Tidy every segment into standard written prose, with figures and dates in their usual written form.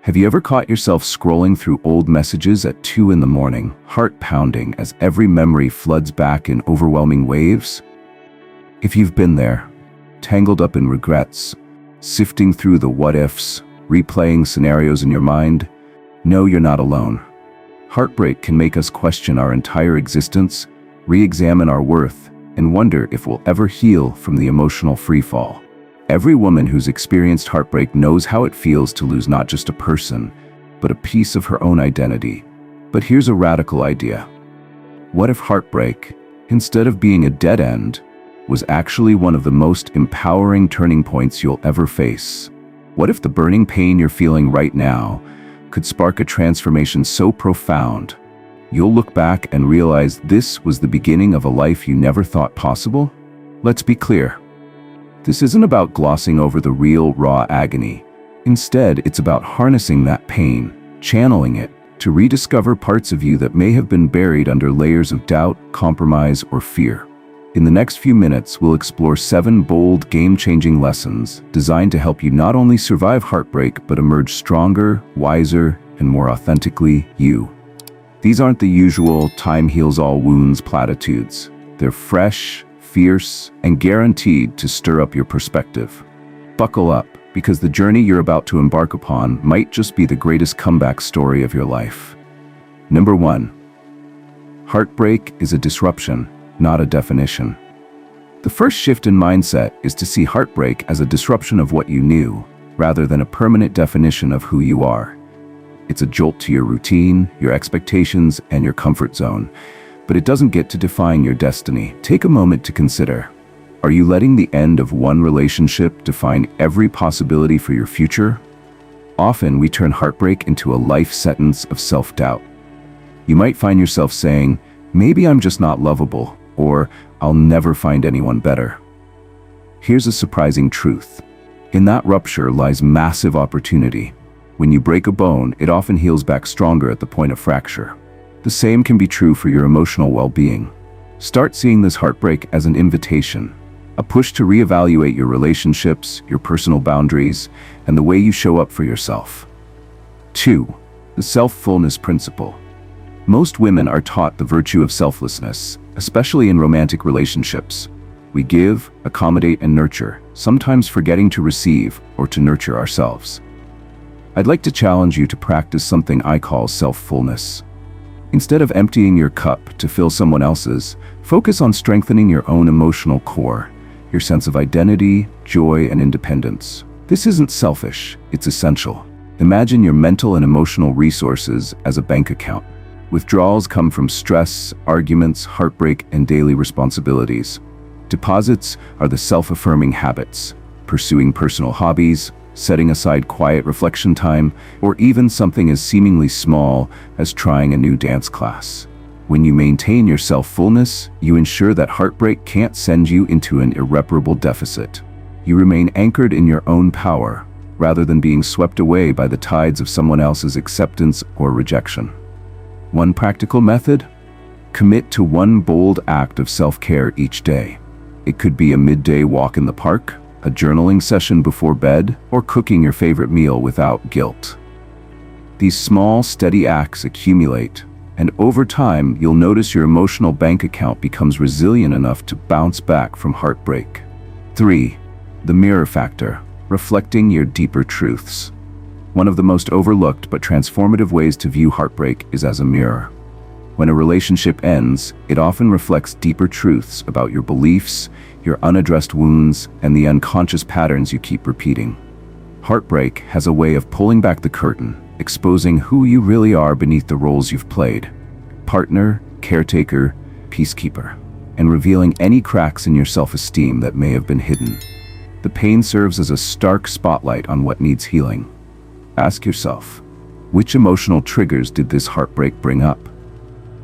Have you ever caught yourself scrolling through old messages at 2 in the morning, heart pounding as every memory floods back in overwhelming waves? If you've been there, tangled up in regrets, sifting through the what-ifs, replaying scenarios in your mind, know you're not alone. Heartbreak can make us question our entire existence, re-examine our worth, and wonder if we'll ever heal from the emotional freefall. Every woman who's experienced heartbreak knows how it feels to lose not just a person, but a piece of her own identity. But here's a radical idea. What if heartbreak, instead of being a dead end, was actually one of the most empowering turning points you'll ever face? What if the burning pain you're feeling right now could spark a transformation so profound, you'll look back and realize this was the beginning of a life you never thought possible? Let's be clear. This isn't about glossing over the real, raw agony. Instead, it's about harnessing that pain, channeling it, to rediscover parts of you that may have been buried under layers of doubt, compromise, or fear. In the next few minutes, we'll explore 7 bold, game-changing lessons designed to help you not only survive heartbreak, but emerge stronger, wiser, and more authentically you. These aren't the usual time heals all wounds platitudes. They're fresh, fierce, and guaranteed to stir up your perspective. Buckle up, because the journey you're about to embark upon might just be the greatest comeback story of your life. Number 1. Heartbreak is a disruption, not a definition. The first shift in mindset is to see heartbreak as a disruption of what you knew, rather than a permanent definition of who you are. It's a jolt to your routine, your expectations, and your comfort zone, but it doesn't get to define your destiny. Take a moment to consider. Are you letting the end of one relationship define every possibility for your future? Often we turn heartbreak into a life sentence of self-doubt. You might find yourself saying, "Maybe I'm just not lovable," or "I'll never find anyone better." Here's a surprising truth. In that rupture lies massive opportunity. When you break a bone, it often heals back stronger at the point of fracture. The same can be true for your emotional well-being. Start seeing this heartbreak as an invitation, a push to reevaluate your relationships, your personal boundaries, and the way you show up for yourself. 2. The self-fullness principle. Most women are taught the virtue of selflessness, especially in romantic relationships. We give, accommodate, and nurture, sometimes forgetting to receive or to nurture ourselves. I'd like to challenge you to practice something I call self-fullness. Instead of emptying your cup to fill someone else's, focus on strengthening your own emotional core, your sense of identity, joy, and independence. This isn't selfish, it's essential. Imagine your mental and emotional resources as a bank account. Withdrawals come from stress, arguments, heartbreak, and daily responsibilities. Deposits are the self-affirming habits, pursuing personal hobbies, setting aside quiet reflection time, or even something as seemingly small as trying a new dance class. When you maintain your self-fullness, you ensure that heartbreak can't send you into an irreparable deficit. You remain anchored in your own power, rather than being swept away by the tides of someone else's acceptance or rejection. One practical method? Commit to one bold act of self-care each day. It could be a midday walk in the park, a journaling session before bed, or cooking your favorite meal without guilt. These small, steady acts accumulate, and over time, you'll notice your emotional bank account becomes resilient enough to bounce back from heartbreak. 3. The mirror factor, reflecting your deeper truths. One of the most overlooked but transformative ways to view heartbreak is as a mirror. When a relationship ends, it often reflects deeper truths about your beliefs, your unaddressed wounds, and the unconscious patterns you keep repeating. Heartbreak has a way of pulling back the curtain, exposing who you really are beneath the roles you've played: partner, caretaker, peacekeeper, and revealing any cracks in your self-esteem that may have been hidden. The pain serves as a stark spotlight on what needs healing. Ask yourself, which emotional triggers did this heartbreak bring up?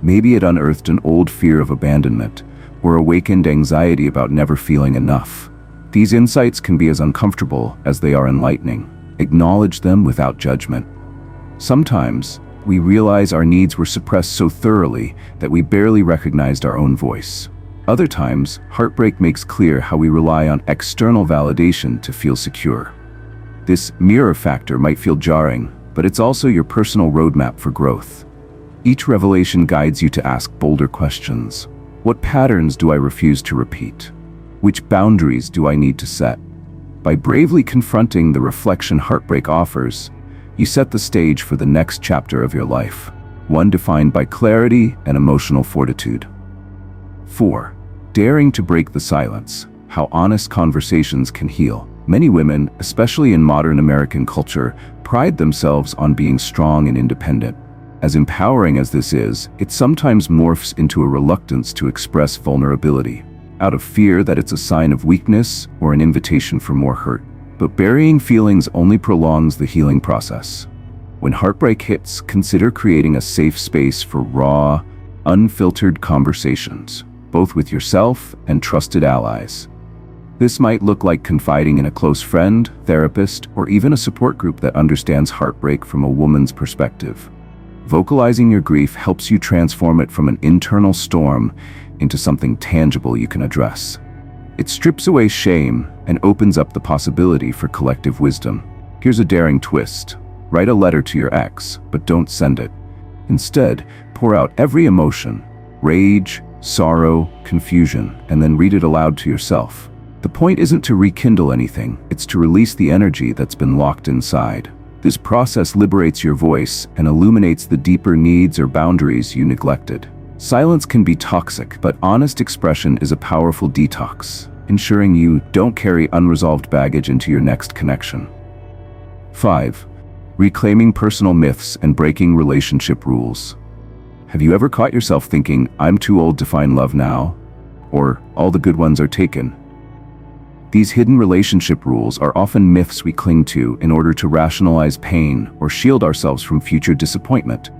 Maybe it unearthed an old fear of abandonment, or awakened anxiety about never feeling enough. These insights can be as uncomfortable as they are enlightening. Acknowledge them without judgment. Sometimes, we realize our needs were suppressed so thoroughly that we barely recognized our own voice. Other times, heartbreak makes clear how we rely on external validation to feel secure. This mirror factor might feel jarring, but it's also your personal roadmap for growth. Each revelation guides you to ask bolder questions. What patterns do I refuse to repeat? Which boundaries do I need to set? By bravely confronting the reflection heartbreak offers, you set the stage for the next chapter of your life, one defined by clarity and emotional fortitude. 4. Daring to break the silence. How honest conversations can heal. Many women, especially in modern American culture, pride themselves on being strong and independent. As empowering as this is, it sometimes morphs into a reluctance to express vulnerability, out of fear that it's a sign of weakness or an invitation for more hurt. But burying feelings only prolongs the healing process. When heartbreak hits, consider creating a safe space for raw, unfiltered conversations, both with yourself and trusted allies. This might look like confiding in a close friend, therapist, or even a support group that understands heartbreak from a woman's perspective. Vocalizing your grief helps you transform it from an internal storm into something tangible you can address. It strips away shame and opens up the possibility for collective wisdom. Here's a daring twist. Write a letter to your ex, but don't send it. Instead, pour out every emotion, rage, sorrow, confusion, and then read it aloud to yourself. The point isn't to rekindle anything, it's to release the energy that's been locked inside. This process liberates your voice and illuminates the deeper needs or boundaries you neglected. Silence can be toxic, but honest expression is a powerful detox, ensuring you don't carry unresolved baggage into your next connection. 5. Reclaiming personal myths and breaking relationship rules. Have you ever caught yourself thinking, "I'm too old to find love now," or "all the good ones are taken"? These hidden relationship rules are often myths we cling to in order to rationalize pain or shield ourselves from future disappointment.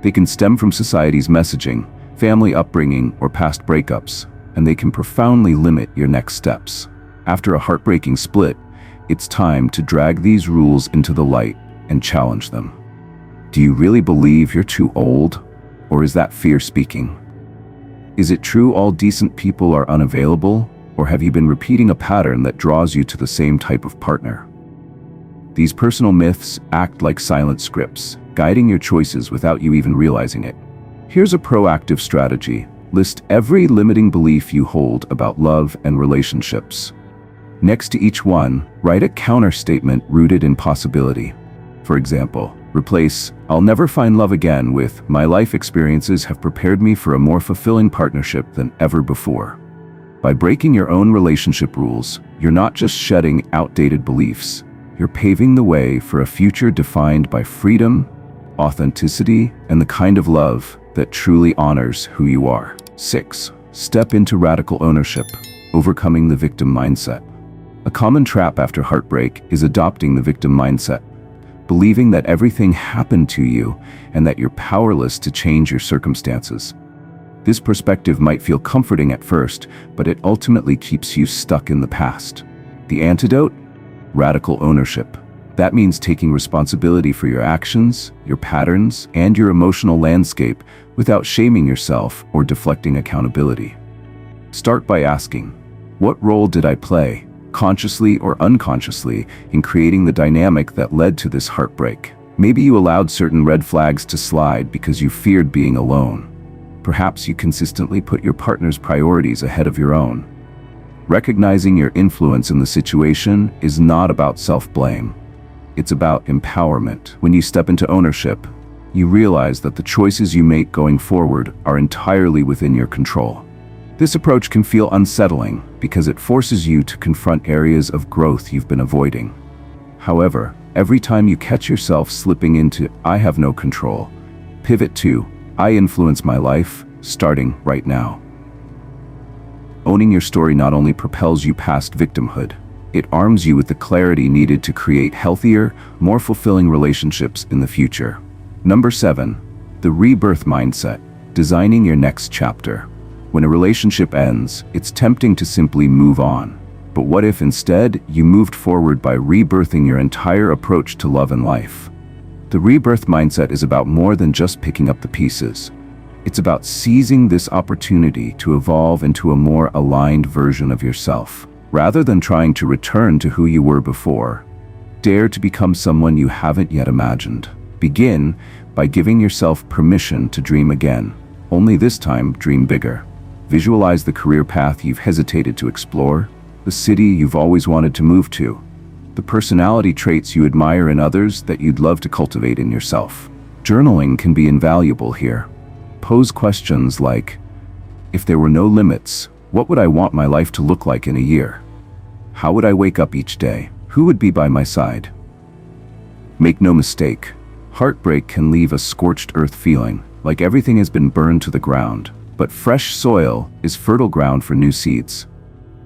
They can stem from society's messaging, family upbringing, or past breakups, and they can profoundly limit your next steps. After a heartbreaking split, it's time to drag these rules into the light and challenge them. Do you really believe you're too old, or is that fear speaking? Is it true all decent people are unavailable? Or have you been repeating a pattern that draws you to the same type of partner? These personal myths act like silent scripts, guiding your choices without you even realizing it. Here's a proactive strategy. List every limiting belief you hold about love and relationships. Next to each one, write a counter-statement rooted in possibility. For example, replace "I'll never find love again" with "My life experiences have prepared me for a more fulfilling partnership than ever before." By breaking your own relationship rules, you're not just shedding outdated beliefs, you're paving the way for a future defined by freedom, authenticity, and the kind of love that truly honors who you are. 6. Step into radical ownership, overcoming the victim mindset. A common trap after heartbreak is adopting the victim mindset, believing that everything happened to you and that you're powerless to change your circumstances. This perspective might feel comforting at first, but it ultimately keeps you stuck in the past. The antidote? Radical ownership. That means taking responsibility for your actions, your patterns, and your emotional landscape without shaming yourself or deflecting accountability. Start by asking, what role did I play, consciously or unconsciously, in creating the dynamic that led to this heartbreak? Maybe you allowed certain red flags to slide because you feared being alone. Perhaps you consistently put your partner's priorities ahead of your own. Recognizing your influence in the situation is not about self-blame. It's about empowerment. When you step into ownership, you realize that the choices you make going forward are entirely within your control. This approach can feel unsettling because it forces you to confront areas of growth you've been avoiding. However, every time you catch yourself slipping into "I have no control," pivot to "I influence my life," starting right now. Owning your story not only propels you past victimhood, it arms you with the clarity needed to create healthier, more fulfilling relationships in the future. Number 7. The rebirth mindset, designing your next chapter. When a relationship ends, it's tempting to simply move on. But what if instead you moved forward by rebirthing your entire approach to love and life? The rebirth mindset is about more than just picking up the pieces. It's about seizing this opportunity to evolve into a more aligned version of yourself. Rather than trying to return to who you were before, Dare to become someone you haven't yet imagined. Begin by giving yourself permission to dream again. Only this time, dream bigger. Visualize the career path you've hesitated to explore, the city you've always wanted to move to, the personality traits you admire in others that you'd love to cultivate in yourself. Journaling can be invaluable here. Pose questions like, if there were no limits, what would I want my life to look like in a year? How would I wake up each day? Who would be by my side? Make no mistake, heartbreak can leave a scorched earth feeling, like everything has been burned to the ground. But fresh soil is fertile ground for new seeds.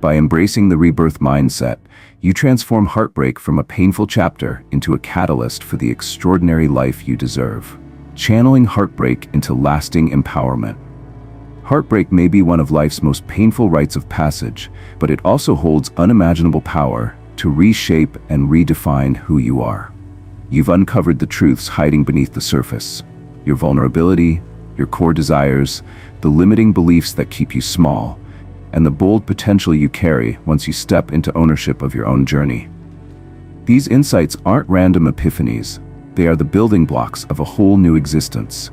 By embracing the rebirth mindset, you transform heartbreak from a painful chapter into a catalyst for the extraordinary life you deserve. Channeling heartbreak into lasting empowerment. Heartbreak may be one of life's most painful rites of passage, but it also holds unimaginable power to reshape and redefine who you are. You've uncovered the truths hiding beneath the surface. Your vulnerability, your core desires, the limiting beliefs that keep you small, and the bold potential you carry once you step into ownership of your own journey. These insights aren't random epiphanies. They are the building blocks of a whole new existence,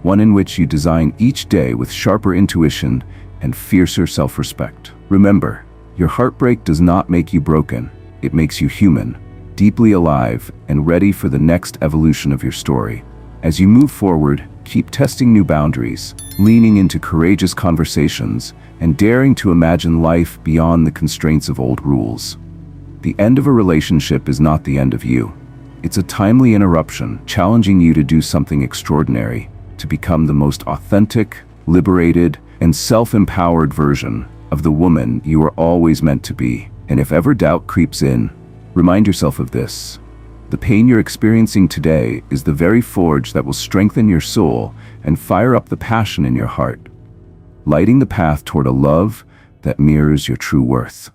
one in which you design each day with sharper intuition and fiercer self-respect. Remember, your heartbreak does not make you broken. It makes you human, deeply alive, and ready for the next evolution of your story. As you move forward, keep testing new boundaries, leaning into courageous conversations, and daring to imagine life beyond the constraints of old rules. The end of a relationship is not the end of you. It's a timely interruption, challenging you to do something extraordinary, to become the most authentic, liberated, and self-empowered version of the woman you are always meant to be. And if ever doubt creeps in, remind yourself of this. The pain you're experiencing today is the very forge that will strengthen your soul and fire up the passion in your heart, lighting the path toward a love that mirrors your true worth.